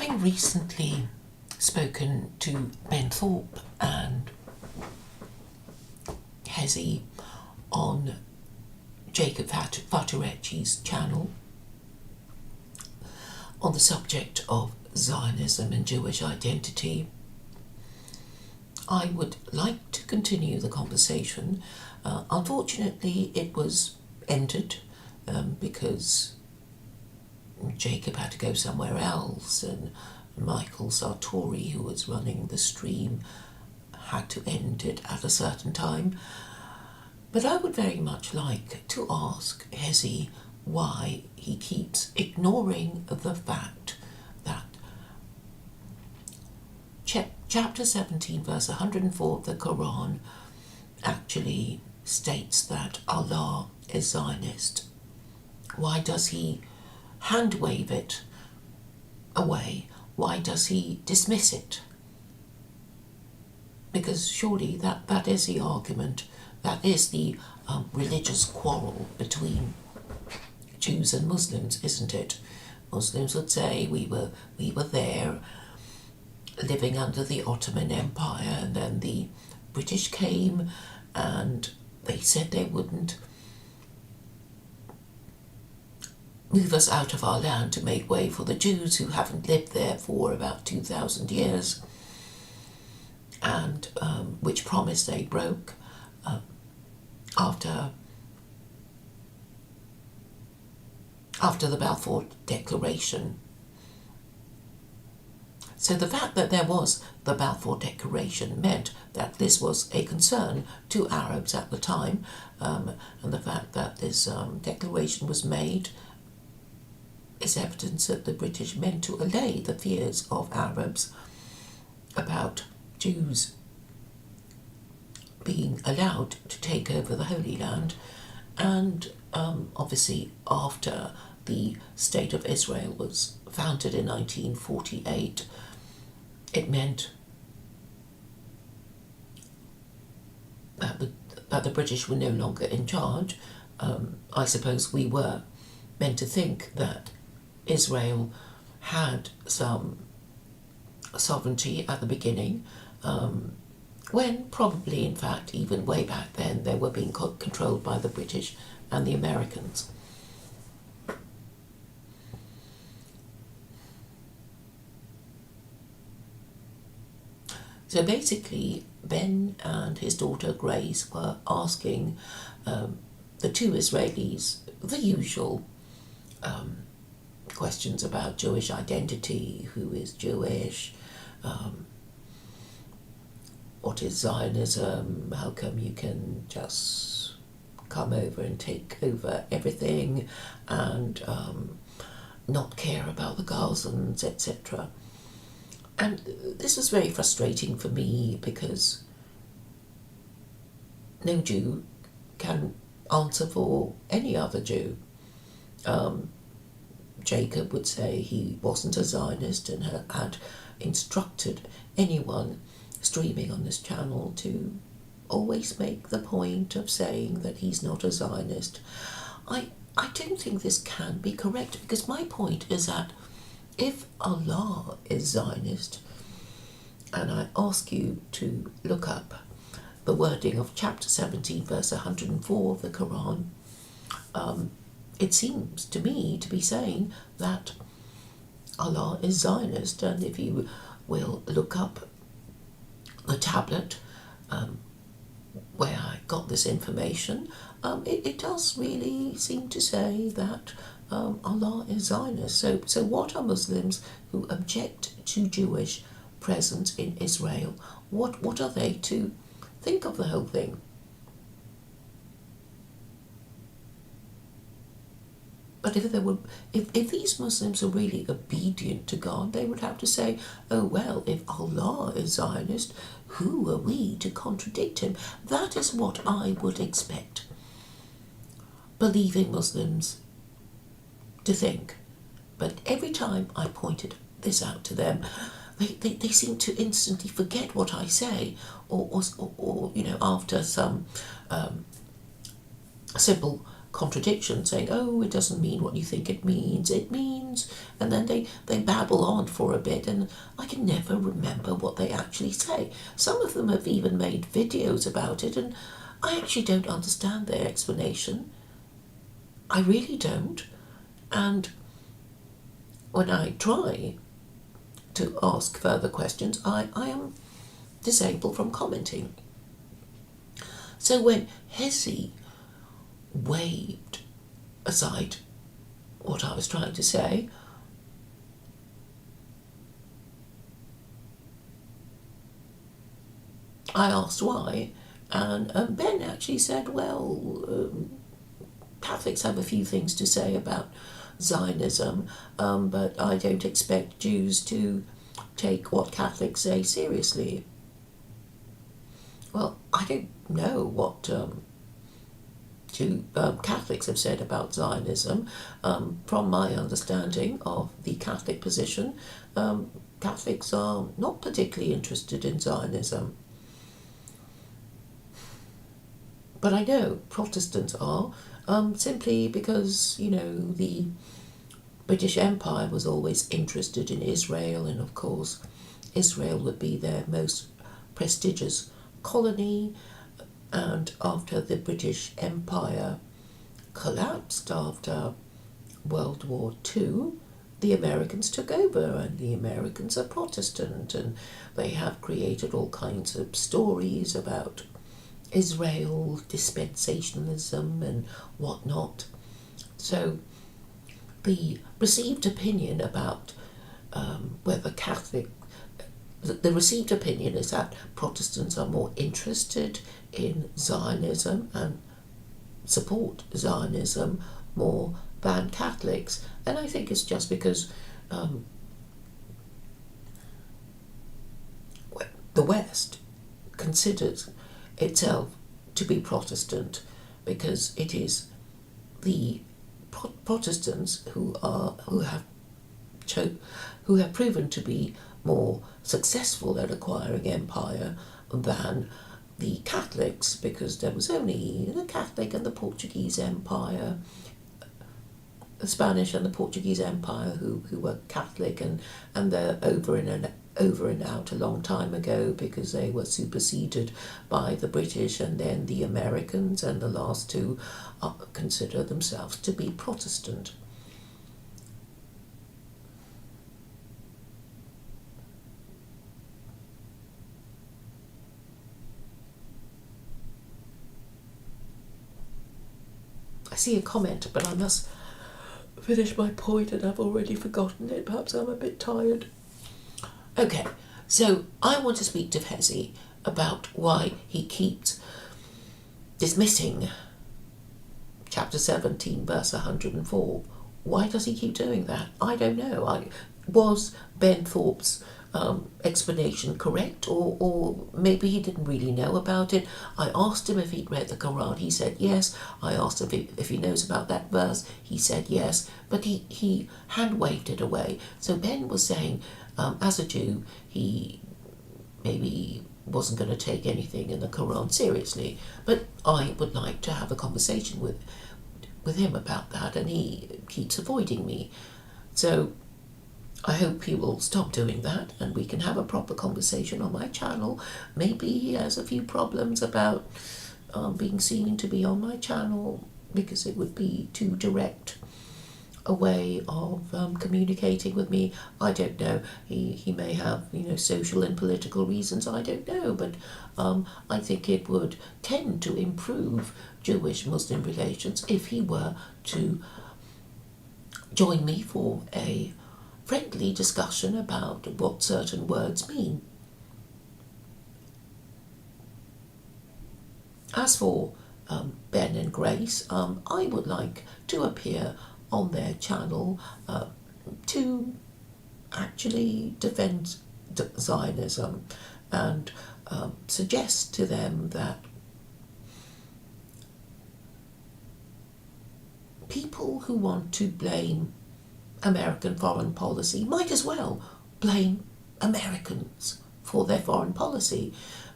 Having recently spoken to Ben Thorpe and Hezi on Jacob Fatturecci's channel on the subject of Zionism and Jewish identity, I would like to continue the conversation. Unfortunately, it was ended because Jacob had to go somewhere else, and Michael Sartori, who was running the stream, had to end it at a certain time. But I would very much like to ask Hezi why he keeps ignoring the fact that chapter 17, verse 104 of the Koran actually states that Allah is Zionist. Why does he hand wave it away? Why does he dismiss it? Because surely that is the argument, that is the religious quarrel between Jews and Muslims, isn't it? Muslims would say we were there living under the Ottoman Empire, and then the British came and they said they wouldn't move us out of our land to make way for the Jews who haven't lived there for about 2,000 years, and which promise they broke after the Balfour Declaration. So the fact that there was the Balfour Declaration meant that this was a concern to Arabs at the time, and the fact that this declaration was made is evidence that the British meant to allay the fears of Arabs about Jews being allowed to take over the Holy Land. And obviously after the State of Israel was founded in 1948, it meant that the British were no longer in charge. I suppose we were meant to think that Israel had some sovereignty at the beginning, when probably, in fact, even way back then, they were being controlled by the British and the Americans. So basically, Ben and his daughter Grace were asking the two Israelis the usual questions about Jewish identity: who is Jewish, what is Zionism, how come you can just come over and take over everything and not care about the Gazans, etc. And this was very frustrating for me, because no Jew can answer for any other Jew. Jacob would say he wasn't a Zionist and had instructed anyone streaming on this channel to always make the point of saying that he's not a Zionist. I don't think this can be correct, because my point is that if Allah is Zionist, and I ask you to look up the wording of chapter 17, verse 104 of the Quran, it seems to me to be saying that Allah is Zionist. And if you will look up the tablet where I got this information, it does really seem to say that Allah is Zionist. So what are Muslims who object to Jewish presence in Israel, what are they to think of the whole thing? But if these Muslims are really obedient to God, they would have to say, oh well, if Allah is Zionist, who are we to contradict him? That is what I would expect believing Muslims to think. But every time I pointed this out to them, they seem to instantly forget what I say, or after some simple contradiction, saying, oh, it doesn't mean what you think it means, and then they babble on for a bit, and I can never remember what they actually say. Some of them have even made videos about it, and I actually don't understand their explanation. I really don't. And when I try to ask further questions, I am disabled from commenting. So when Hezi waved aside what I was trying to say, I asked why, and Ben actually said, well, Catholics have a few things to say about Zionism, but I don't expect Jews to take what Catholics say seriously. Well, I don't know what Catholics have said about Zionism. From my understanding of the Catholic position, Catholics are not particularly interested in Zionism. But I know Protestants are, simply because, the British Empire was always interested in Israel, and of course Israel would be their most prestigious colony. And after the British Empire collapsed after World War II, the Americans took over, and the Americans are Protestant, and they have created all kinds of stories about Israel, dispensationalism and whatnot. So the received opinion about whether the received opinion is that Protestants are more interested in Zionism and support Zionism more than Catholics. And I think it's just because the West considers itself to be Protestant, because it is the Protestants who have proven to be more successful at acquiring empire than the Catholics, because there was only the Catholic and the Portuguese Empire, the Spanish and the Portuguese Empire who were Catholic, and they're over and out a long time ago, because they were superseded by the British and then the Americans, and the last two consider themselves to be Protestant. I see a comment, but I must finish my point, and I've already forgotten it. Perhaps I'm a bit tired. Okay, so I want to speak to Hezi about why he keeps dismissing chapter 17, verse 104. Why does he keep doing that? I don't know. Was Ben Thorpe's explanation correct, or maybe he didn't really know about it? I asked him if he'd read the Koran. He said yes. I asked him if he knows about that verse. He said yes, but he hand-waved it away. So Ben was saying, as a Jew, he maybe wasn't going to take anything in the Koran seriously, but I would like to have a conversation with him about that, and he keeps avoiding me. So I hope he will stop doing that, and we can have a proper conversation on my channel. Maybe he has a few problems about being seen to be on my channel, because it would be too direct a way of communicating with me. I don't know. He may have, social and political reasons. I don't know, but I think it would tend to improve Jewish-Muslim relations if he were to join me for a friendly discussion about what certain words mean. As for Ben and Grace, I would like to appear on their channel to actually defend Zionism and suggest to them that people who want to blame American foreign policy might as well blame Americans for their foreign policy.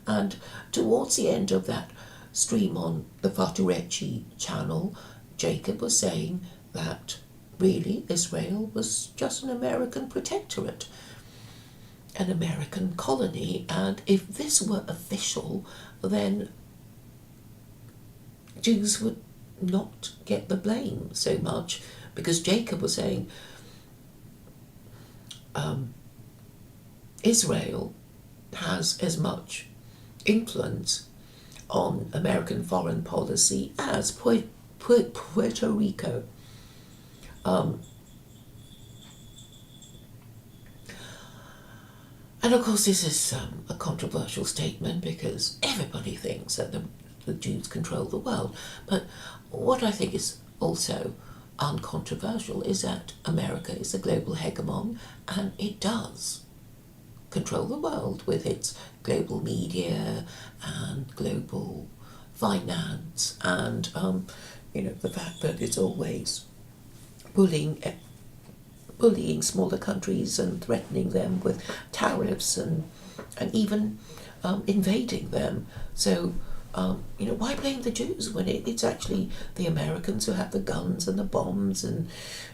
And towards the end of that stream on the Faturecci channel, Jacob was saying that really Israel was just an American protectorate, an American colony, and if this were official, then Jews would not get the blame so much, because Jacob was saying Israel has as much influence on American foreign policy as Puerto Rico. And of course this is a controversial statement, because everybody thinks that the Jews control the world. But what I think is also uncontroversial is that America is a global hegemon, and it does control the world with its global media and global finance, and the fact that it's always bullying smaller countries and threatening them with tariffs and even invading them. So why blame the Jews when it's actually the Americans who have the guns and the bombs and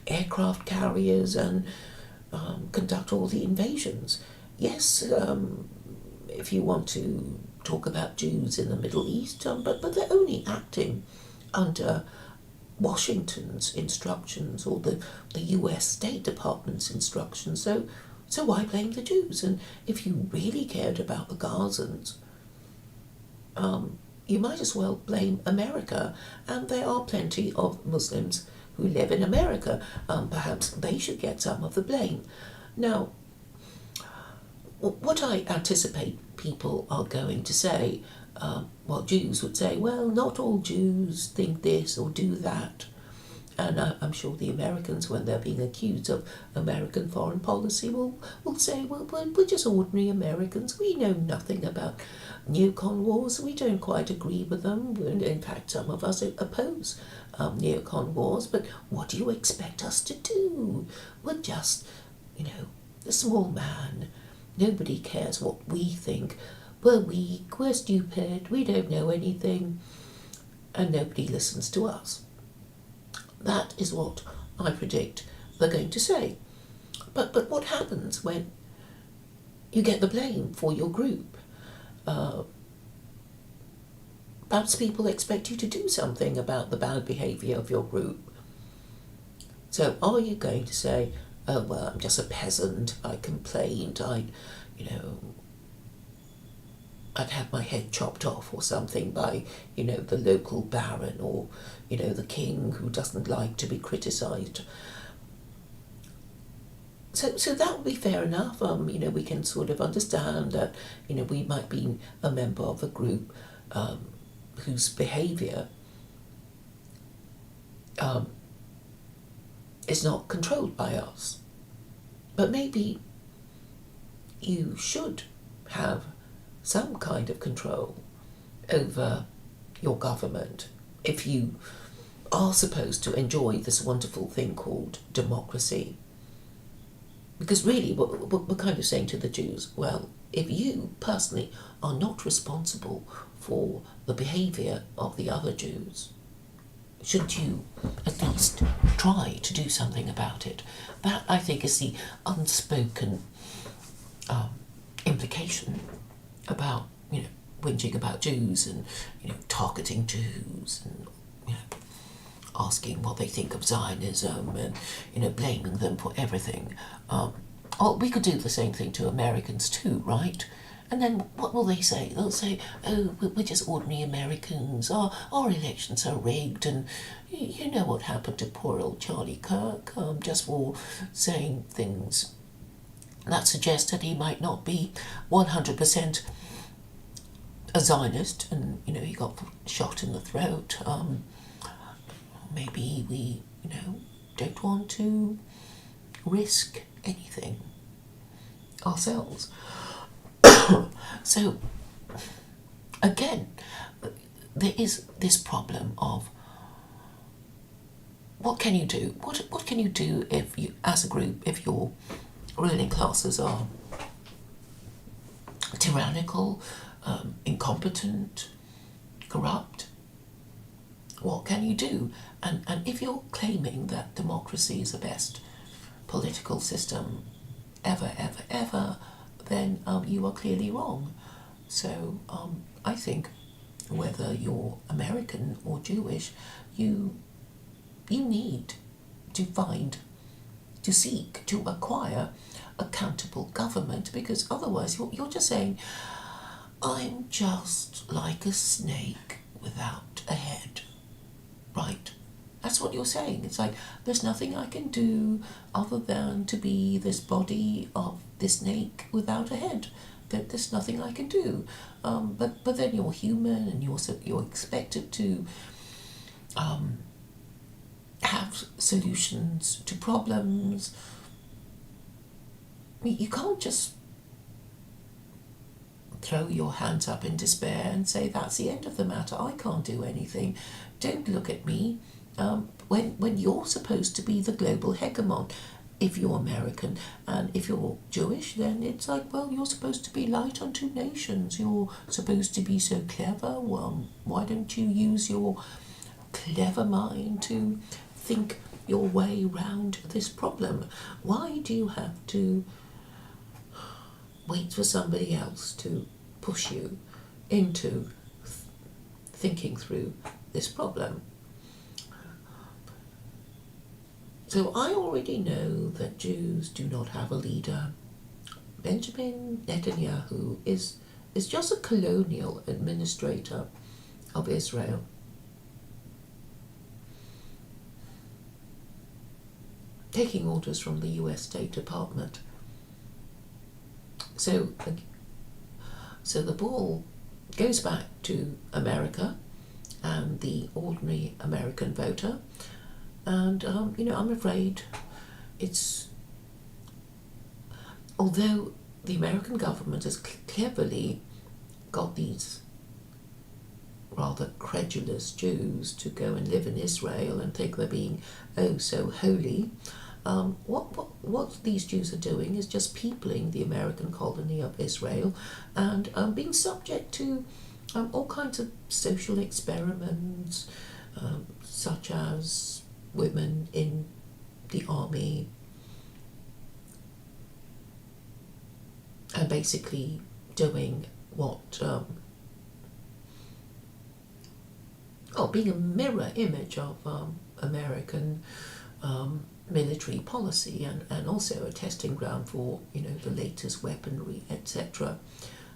aircraft carriers and conduct all the invasions? Yes, if you want to talk about Jews in the Middle East, but they're only acting under Washington's instructions or the US State Department's instructions. So why blame the Jews? And if you really cared about the Gazans, you might as well blame America. And there are plenty of Muslims who live in America. Perhaps they should get some of the blame. Now, what I anticipate people are going to say, Jews would say, well, not all Jews think this or do that. And I'm sure the Americans, when they're being accused of American foreign policy, will say, well, we're just ordinary Americans. We know nothing about neocon wars. We don't quite agree with them. In fact, some of us oppose neocon wars. But what do you expect us to do? We're just, the small man. Nobody cares what we think. We're weak, we're stupid, we don't know anything, and nobody listens to us. That is what I predict they're going to say. But what happens when you get the blame for your group? Perhaps people expect you to do something about the bad behaviour of your group. So are you going to say, oh, well, I'm just a peasant, I complained, I'd have my head chopped off or something by, the local baron or, the king who doesn't like to be criticised. So that would be fair enough. We can sort of understand that, we might be a member of a group whose behaviour is not controlled by us. But maybe you should have some kind of control over your government if you are supposed to enjoy this wonderful thing called democracy. Because really, we're kind of saying to the Jews, well, if you personally are not responsible for the behaviour of the other Jews, shouldn't you at least try to do something about it? That, I think, is the unspoken implication about, whinging about Jews and, targeting Jews and, asking what they think of Zionism and, blaming them for everything. We could do the same thing to Americans too, right? And then what will they say? They'll say, oh, we're just ordinary Americans, our elections are rigged, and you know what happened to poor old Charlie Kirk, just for saying things that suggest that he might not be 100% a Zionist, and, he got shot in the throat. Maybe we, don't want to risk anything ourselves. So, again, there is this problem of what can you do? What can you do if you, as a group, if your ruling classes are tyrannical, incompetent, corrupt? what can you do? And if you're claiming that democracy is the best political system ever, then you are clearly wrong. So I think whether you're American or Jewish, you need to find, to seek, to acquire accountable government, because otherwise you're just saying, I'm just like a snake without a head, right? That's what you're saying. It's like, there's nothing I can do other than to be this body of this snake without a head. There's nothing I can do. But then you're human, and you're expected to have solutions to problems. You can't just throw your hands up in despair and say, that's the end of the matter, I can't do anything. Don't look at me. When you're supposed to be the global hegemon, if you're American, and if you're Jewish, then it's like, well, you're supposed to be light unto nations. You're supposed to be so clever. Well, why don't you use your clever mind to think your way round this problem? Why do you have to wait for somebody else to push you into thinking through this problem? So I already know that Jews do not have a leader. Benjamin Netanyahu is just a colonial administrator of Israel. Taking orders from the US State Department. So the ball goes back to America and the ordinary American voter. And, I'm afraid it's, although the American government has cleverly got these rather credulous Jews to go and live in Israel and think they're being oh so holy, what these Jews are doing is just peopling the American colony of Israel and being subject to all kinds of social experiments, such as women in the army, and basically doing what, being a mirror image of American military policy, and also a testing ground for, the latest weaponry, etc.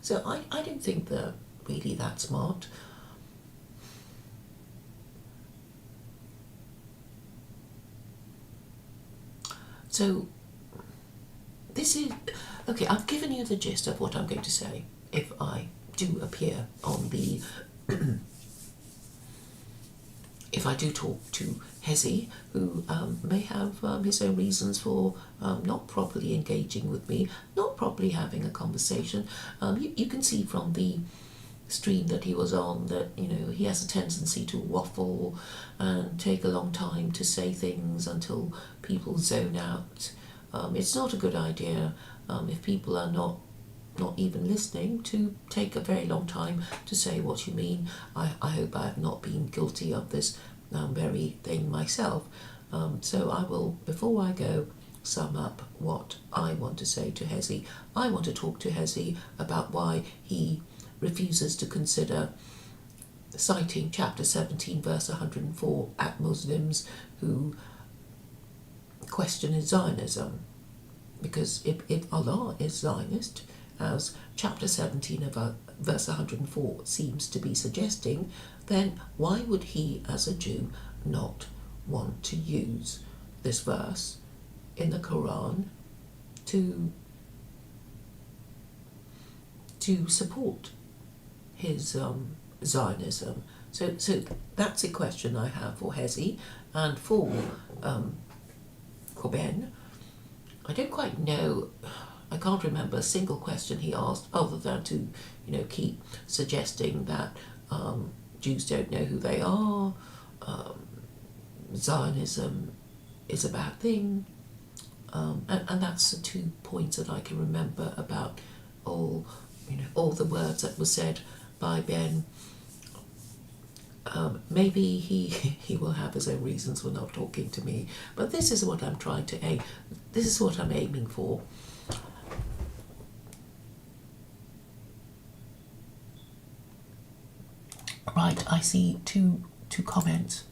So I don't think they're really that smart. So this is, okay, I've given you the gist of what I'm going to say if I do appear on the, if I do talk to Hezi, who may have his own reasons for not properly engaging with me, not properly having a conversation. You can see from the stream that he was on that, he has a tendency to waffle and take a long time to say things until people zone out. It's not a good idea if people are not even listening to take a very long time to say what you mean. I hope I have not been guilty of this very thing myself. So I will, before I go, sum up what I want to say to Hezi. I want to talk to Hezi about why he refuses to consider citing chapter 17 verse 104 at Muslims who question Zionism, because if Allah is Zionist, as chapter 17 of verse 104 seems to be suggesting, then why would he as a Jew not want to use this verse in the Koran to support his Zionism? So that's a question I have for Hezi. And for Coben, I don't quite know, I can't remember a single question he asked other than to, keep suggesting that Jews don't know who they are, Zionism is a bad thing, and that's the 2 points that I can remember about all the words that were said by Ben Maybe he will have his own reasons for not talking to me, but this is what I'm trying to aim. This is what I'm aiming for. Right, I see two comments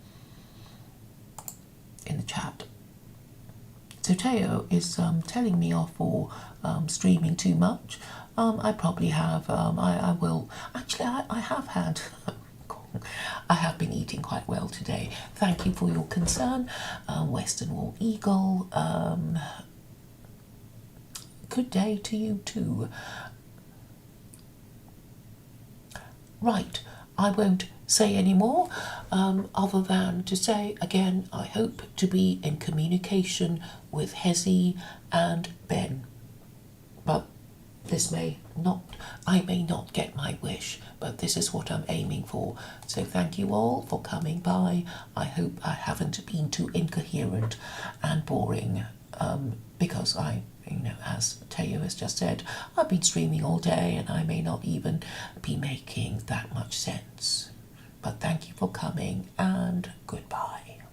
in the chat. So Teo is telling me off for streaming too much. I probably have. I will. Actually, I have had. I have been eating quite well today. Thank you for your concern, Western Wall Eagle. Good day to you too. Right, I won't say any more other than to say again, I hope to be in communication with Hezi and Ben. But this may not, I may not get my wish, but this is what I'm aiming for. So thank you all for coming by. I hope I haven't been too incoherent and boring, because as Teo has just said, I've been streaming all day and I may not even be making that much sense. But thank you for coming and goodbye.